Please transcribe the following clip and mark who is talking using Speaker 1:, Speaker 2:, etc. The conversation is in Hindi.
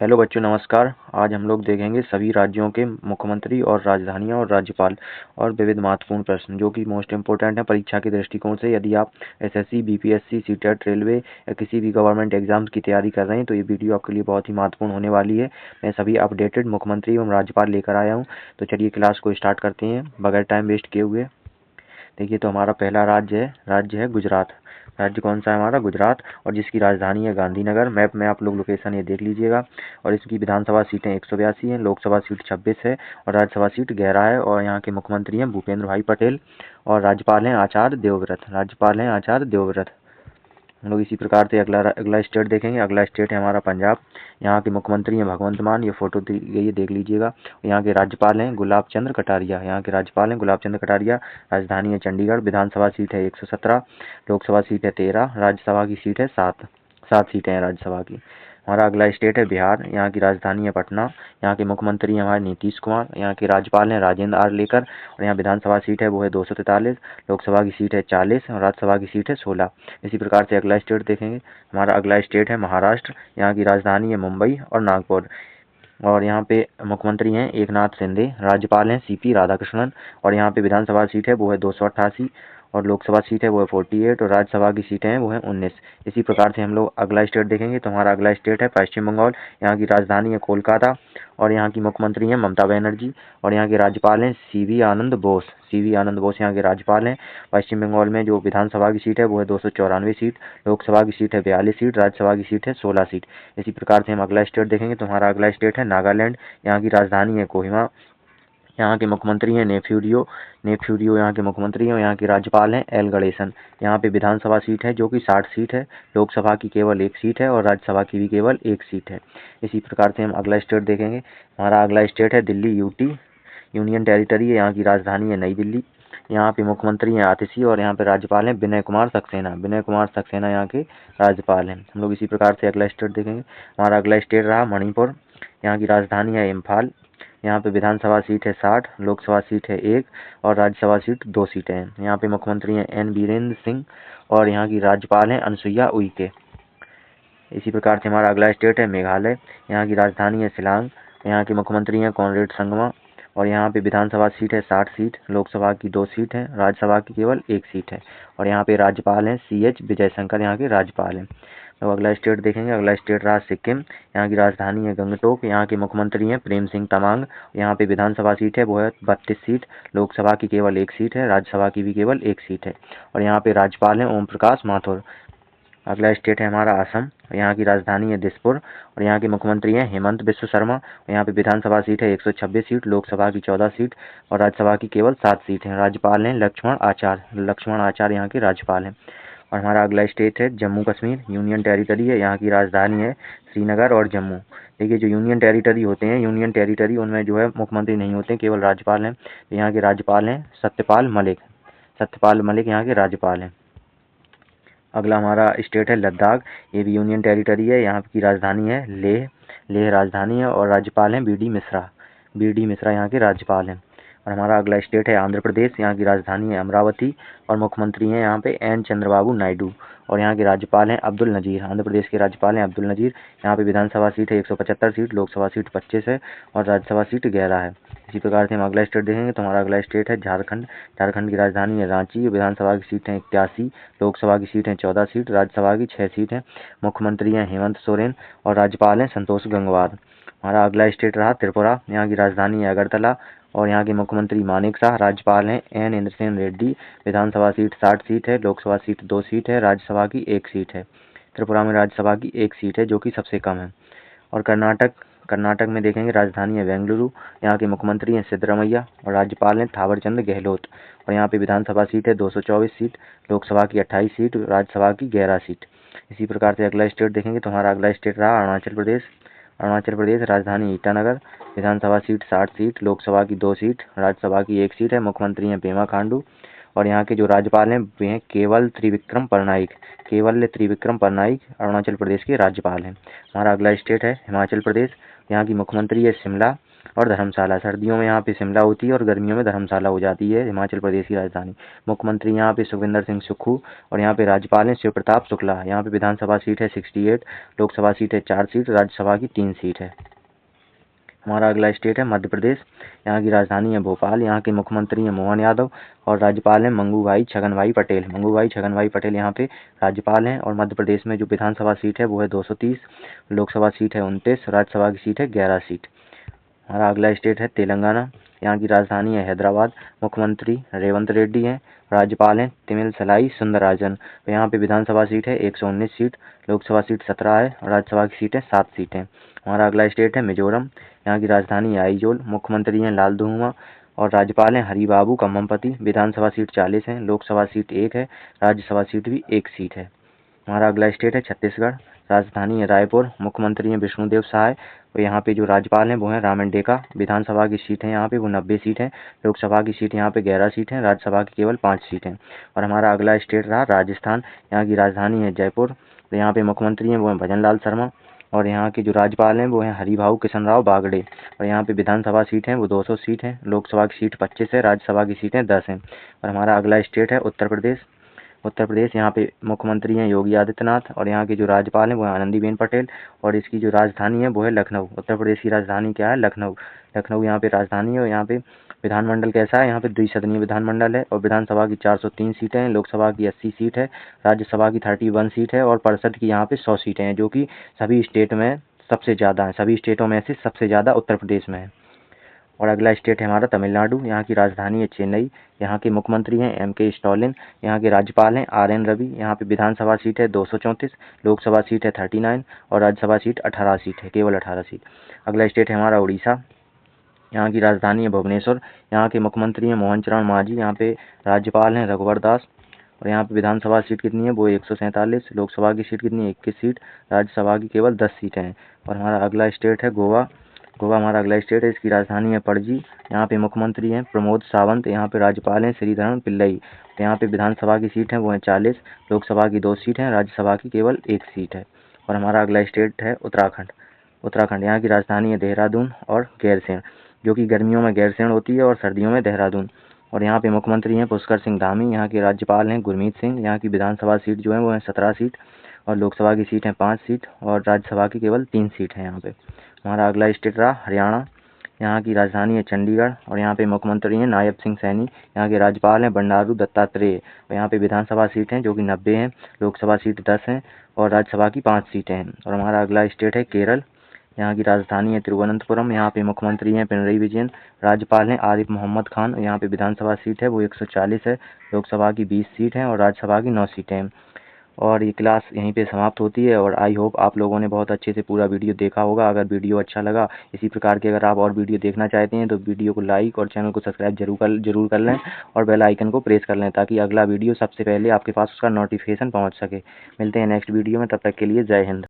Speaker 1: हेलो बच्चों, नमस्कार। आज हम लोग देखेंगे सभी राज्यों के मुख्यमंत्री और राजधानियां और राज्यपाल और विविध महत्वपूर्ण प्रश्न जो कि मोस्ट इम्पोर्टेंट है परीक्षा के दृष्टिकोण से। यदि आप एसएससी, बीपीएससी, सीटेट, रेलवे या किसी भी गवर्नमेंट एग्जाम्स की तैयारी कर रहे हैं तो ये वीडियो आपके लिए बहुत ही महत्वपूर्ण होने वाली है। मैं सभी अपडेटेड मुख्यमंत्री एवं राज्यपाल लेकर आया हूँ। तो चलिए क्लास को स्टार्ट करते हैं बगैर टाइम वेस्ट किए हुए। देखिए, तो हमारा पहला राज्य है गुजरात। राज्य कौन सा है? हमारा गुजरात, और जिसकी राजधानी है गांधीनगर। मैप में आप लोग लोकेशन ये देख लीजिएगा। और इसकी विधानसभा सीटें 182 हैं, लोकसभा सीट 26 है और राज्यसभा सीट 11 है। और यहाँ के मुख्यमंत्री हैं भूपेंद्र भाई पटेल और राज्यपाल हैं आचार्य देवव्रत। हम लोग इसी प्रकार से अगला स्टेट देखेंगे। अगला स्टेट है हमारा पंजाब। यहाँ के मुख्यमंत्री हैं भगवंत मान, ये फोटो दी गई है, देख लीजिएगा। यहाँ के राज्यपाल हैं गुलाब चंद्र कटारिया। राजधानी है चंडीगढ़। विधानसभा सीट है 117, लोकसभा सीट है 13, राज्यसभा की सीट है 7। 7 सीटें हैं राज्यसभा की। हमारा अगला स्टेट है बिहार। यहाँ की राजधानी है पटना। यहाँ के मुख्यमंत्री हैं हमारे नीतीश कुमार। यहाँ के राज्यपाल हैं राजेंद्र आर्लेकर। और यहाँ विधानसभा सीट है वो है 243, लोकसभा की सीट है 40 और राज्यसभा की सीट है 16। इसी प्रकार से अगला स्टेट देखेंगे। हमारा अगला स्टेट है महाराष्ट्र। यहाँ की राजधानी है मुंबई और नागपुर। और यहाँ पे मुख्यमंत्री हैं एकनाथ शिंदे, राज्यपाल हैं सीपी राधाकृष्णन। और यहाँ पे विधानसभा सीट है वो है 288 और लोकसभा सीट है वो है 48 और राज्यसभा की सीटें हैं वो है 19। इसी प्रकार से हम लोग अगला स्टेट देखेंगे। तो हमारा अगला स्टेट है पश्चिम बंगाल। यहाँ की राजधानी है कोलकाता और यहाँ की मुख्यमंत्री हैं ममता बनर्जी। और यहाँ के राज्यपाल हैं सीवी आनंद बोस यहाँ के राज्यपाल हैं। पश्चिम बंगाल में जो विधानसभा की सीट है वो है 294 सीट, लोकसभा की सीट है 42 सीट, राज्यसभा की सीट है 16 सीट। इसी प्रकार से हम अगला स्टेट देखेंगे। तो हमारा अगला स्टेट है नागालैंड। यहाँ की राजधानी है कोहिमा। यहाँ के मुख्यमंत्री हैं नेफ्यूरियो यहाँ के मुख्यमंत्री हैं। यहाँ के राज्यपाल हैं एल गणेशन। यहाँ पे विधानसभा सीट है जो कि 60 सीट है, लोकसभा की केवल 1 सीट है और राज्यसभा की भी केवल 1 सीट है। इसी प्रकार से हम अगला स्टेट देखेंगे। हमारा अगला स्टेट है दिल्ली, यूटी यूनियन टेरिटरी है। यहाँ की राजधानी है नई दिल्ली। यहाँ पे मुख्यमंत्री हैं आतिशी और यहाँ पे राज्यपाल हैं विनय कुमार सक्सेना यहाँ के राज्यपाल हैं। हम लोग इसी प्रकार से अगला स्टेट देखेंगे। हमारा अगला स्टेट रहा मणिपुर। यहाँ की राजधानी है इम्फाल। यहाँ पे विधानसभा सीट है 60, लोकसभा सीट है 1 और राज्यसभा सीट 2 सीटें हैं। यहाँ पे मुख्यमंत्री हैं एन बीरेंद्र सिंह और यहाँ की राज्यपाल हैं अनसुईया उइके। इसी प्रकार से हमारा अगला स्टेट है मेघालय। यहाँ की राजधानी है शिलांग। यहाँ के मुख्यमंत्री हैं कॉनरेड संगमा और यहाँ पे विधानसभा सीट है 60 सीट, लोकसभा की 2 सीट है, राज्यसभा की केवल 1 सीट है। और यहाँ पे राज्यपाल हैं CH विजयशंकर यहाँ के राज्यपाल हैं। तो अगला स्टेट देखेंगे। अगला स्टेट रहा सिक्किम। यहाँ की राजधानी है गंगटोक। यहाँ के मुख्यमंत्री हैं प्रेम सिंह तमांग। यहाँ पे विधानसभा सीट है वो है 32 सीट, लोकसभा की केवल 1 सीट है, राज्यसभा की भी केवल 1 सीट है। और यहाँ पे राज्यपाल हैं ओम प्रकाश माथुर। अगला स्टेट है हमारा असम। यहाँ की राजधानी है दिसपुर और यहाँ के मुख्यमंत्री हैं हेमंत बिस्व शर्मा। यहाँ पे विधानसभा सीट है 126 सीट, लोकसभा की 14 सीट और राज्यसभा की केवल 7 सीट हैं। राज्यपाल हैं लक्ष्मण आचार्य यहाँ के राज्यपाल हैं। और हमारा अगला स्टेट है जम्मू कश्मीर, यूनियन टेरिटरी है। यहाँ की राजधानी है श्रीनगर और जम्मू। देखिए, जो यूनियन टेरिटरी उनमें जो है मुख्यमंत्री नहीं होते, केवल राज्यपाल हैं। यहाँ के राज्यपाल हैं सत्यपाल मलिक यहाँ के राज्यपाल हैं। अगला हमारा स्टेट है लद्दाख। ये भी यूनियन टेरिटरी है। यहाँ की राजधानी है लेह राजधानी है और राज्यपाल हैं बी डी मिश्रा यहाँ के राज्यपाल हैं। और हमारा अगला स्टेट है आंध्र प्रदेश। यहाँ की राजधानी है अमरावती और मुख्यमंत्री हैं यहाँ पे एन चंद्रबाबू नायडू और यहाँ के राज्यपाल हैं अब्दुल नज़ीर। आंध्र प्रदेश के राज्यपाल हैं अब्दुल नज़ीर। यहाँ पे विधानसभा सीट है 175 सीट, लोकसभा सीट 25 है और राज्यसभा सीट 11 है। इसी प्रकार से हम अगला स्टेट देखेंगे। तो हमारा अगला स्टेट है झारखंड की राजधानी है रांची। विधानसभा की सीट है 81, लोकसभा की सीट है 14 सीट, राज्यसभा की 6 सीट है। मुख्यमंत्री हैं हेमंत सोरेन और राज्यपाल हैं संतोष गंगवार। हमारा अगला स्टेट रहा त्रिपुरा। यहाँ की राजधानी है अगरतला और यहाँ के मुख्यमंत्री मानेक शाह, राज्यपाल हैं एन इंद्रसेन रेड्डी। विधानसभा सीट 60 सीट है, लोकसभा सीट 2 सीट है, राज्यसभा की 1 सीट है। त्रिपुरा में राज्यसभा की 1 सीट है जो कि सबसे कम है। और कर्नाटक में देखेंगे राजधानी है बेंगलुरु। यहाँ के मुख्यमंत्री हैं सिद्धरमैया और राज्यपाल हैं थावरचंद गहलोत। और यहाँ पे विधानसभा सीट है 224 सीट, लोकसभा की 28 सीट, राज्यसभा की 11 सीट। इसी प्रकार से अगला स्टेट देखेंगे। तो हमारा अगला स्टेट रहा अरुणाचल प्रदेश। राजधानी ईटानगर। विधानसभा सीट 60 सीट, लोकसभा की 2 सीट, राज्यसभा की 1 सीट है। मुख्यमंत्री हैं पेमा खांडू और यहाँ के जो राज्यपाल हैं वे हैं केवल त्रिविक्रम परनाइक अरुणाचल प्रदेश के राज्यपाल हैं। हमारा अगला स्टेट है हिमाचल प्रदेश। यहाँ की मुख्यमंत्री है शिमला और धर्मशाला। सर्दियों में यहाँ पे शिमला होती है और गर्मियों में धर्मशाला हो जाती है हिमाचल प्रदेश की राजधानी। मुख्यमंत्री यहाँ पे सुखविंदर सिंह सुक्खू और यहाँ पे राज्यपाल हैं शिव प्रताप शुक्ला। यहाँ पे विधानसभा सीट है 68, लोकसभा सीट है 4 सीट, राज्यसभा की 3 सीट है। हमारा अगला स्टेट है मध्य प्रदेश। यहाँ की राजधानी है भोपाल। यहाँ के मुख्यमंत्री हैं मोहन यादव और राज्यपाल हैं मंगूभाई छगनभाई पटेल। मंगूभाई छगनभाई पटेल यहाँ पे राज्यपाल हैं। और मध्य प्रदेश में जो विधानसभा सीट है वो है 230, लोकसभा सीट है 29, राज्यसभा की सीट है 11 सीट। हमारा अगला स्टेट है तेलंगाना। यहाँ की राजधानी है हैदराबाद। मुख्यमंत्री रेवंत रेड्डी हैं, राज्यपाल हैं तमिलसलाई सुंदरराजन। यहाँ पे विधानसभा सीट है 119 सीट, लोकसभा सीट 17 है और राज्यसभा की सीट है 7 सीटें। हमारा अगला स्टेट है मिजोरम। यहाँ की राजधानी है आइजोल। मुख्यमंत्री हैं लाल धुमा और राज्यपाल हैं हरिबाबू कम्मपति। विधानसभा सीट 40 है, लोकसभा सीट 1 है, राज्यसभा सीट भी 1 सीट है। हमारा अगला स्टेट है छत्तीसगढ़। राजधानी है रायपुर। मुख्यमंत्री हैं विष्णुदेव साय और यहाँ पे जो राज्यपाल हैं वो हैं रामन डेका। विधानसभा की सीट है यहाँ पे वो 90 सीट है, लोकसभा की सीट यहाँ पे 11 सीट है, राज्यसभा की केवल 5 सीट हैं। और हमारा अगला स्टेट रहा राजस्थान। यहाँ की राजधानी है जयपुर। तो यहाँ पे मुख्यमंत्री हैं वो हैं भजन लाल शर्मा और यहाँ के जो राज्यपाल हैं वो हैं हरिभाऊ किशन राव बागड़े। और यहाँ पे विधानसभा सीट है वो 200 सीट है, लोकसभा की सीट 25 है, राज्यसभा की सीटें 10 हैं। और हमारा अगला स्टेट है उत्तर प्रदेश। उत्तर प्रदेश यहाँ पे मुख्यमंत्री हैं योगी आदित्यनाथ और यहाँ के जो राज्यपाल हैं वो हैं आनंदीबेन पटेल और इसकी जो राजधानी है वो है लखनऊ। उत्तर प्रदेश की राजधानी क्या है? लखनऊ। लखनऊ यहाँ पे राजधानी है और यहाँ पे विधानमंडल कैसा है? यहाँ पे द्विसदनीय विधानमंडल है और विधानसभा की 403 सीटें हैं, लोकसभा की 80 सीट है, राज्यसभा की 31 सीट है और परिषद की यहाँ पे 100 सीटें हैं, जो कि सभी स्टेट में सबसे ज़्यादा है। सभी स्टेटों में से सबसे ज़्यादा उत्तर प्रदेश में है। और अगला स्टेट है हमारा तमिलनाडु। यहाँ की राजधानी है चेन्नई। यहाँ के मुख्यमंत्री हैं M.K. स्टालिन। यहाँ के राज्यपाल हैं R.N. रवि। यहाँ पे विधानसभा सीट है 234, लोकसभा सीट है 39 और राज्यसभा सीट 18 सीट है, केवल 18 सीट। अगला स्टेट है हमारा उड़ीसा। यहाँ की राजधानी है भुवनेश्वर। यहाँ के मुख्यमंत्री हैं मोहन चरण मांझी। यहाँ पे राज्यपाल हैं रघुवर दास और यहाँ पे विधानसभा सीट कितनी है? वो 147, लोकसभा की सीट कितनी है? 21 सीट, राज्यसभा की केवल 10 सीटें हैं। और हमारा अगला स्टेट है गोवा। गोवा हमारा अगला स्टेट है। इसकी राजधानी है पणजी। यहाँ पे मुख्यमंत्री हैं प्रमोद सावंत। यहाँ पे राज्यपाल हैं श्रीधरन पिल्लई। यहाँ पे विधानसभा की सीट है वो है 40, लोकसभा की 2 सीट हैं, राज्यसभा की केवल 1 सीट है। और हमारा अगला स्टेट है उत्तराखंड। उत्तराखंड यहाँ की राजधानी है देहरादून और गैरसैंण, जो कि गर्मियों में गैरसैंण होती है और सर्दियों में देहरादून। और यहाँ पे मुख्यमंत्री हैं पुष्कर सिंह धामी। यहाँ के राज्यपाल हैं गुरमीत सिंह। यहाँ की विधानसभा सीट जो है वो है 17 सीट और लोकसभा की सीट है 5 सीट और राज्यसभा की केवल 3 सीट है यहाँ पे। हमारा अगला स्टेट रहा हरियाणा। यहाँ की राजधानी है चंडीगढ़ और यहाँ पे मुख्यमंत्री हैं नायब सिंह सैनी। यहाँ के राज्यपाल हैं बंडारू दत्तात्रेय और यहाँ पे विधानसभा सीट हैं जो कि 90 हैं, लोकसभा सीट 10 हैं और राज्यसभा की 5 सीटें हैं। और हमारा अगला स्टेट है केरल। यहाँ की राजधानी है तिरुवनंतपुरम। यहाँ पे मुख्यमंत्री हैं पिनरई विजयन, राज्यपाल हैं आरिफ मोहम्मद खान। यहाँ पे विधानसभा सीट है वो 140 है, लोकसभा की 20 सीट हैं और राज्यसभा की 9 सीटें हैं। और ये क्लास यहीं पे समाप्त होती है और आई होप आप लोगों ने बहुत अच्छे से पूरा वीडियो देखा होगा। अगर वीडियो अच्छा लगा इसी प्रकार के अगर आप और वीडियो देखना चाहते हैं तो वीडियो को लाइक और चैनल को सब्सक्राइब जरूर कर लें और बेल आइकन को प्रेस कर लें ताकि अगला वीडियो सबसे पहले आपके पास उसका नोटिफिकेशन पहुंच सके। मिलते हैं नेक्स्ट वीडियो में, तब तक के लिए जय हिंद।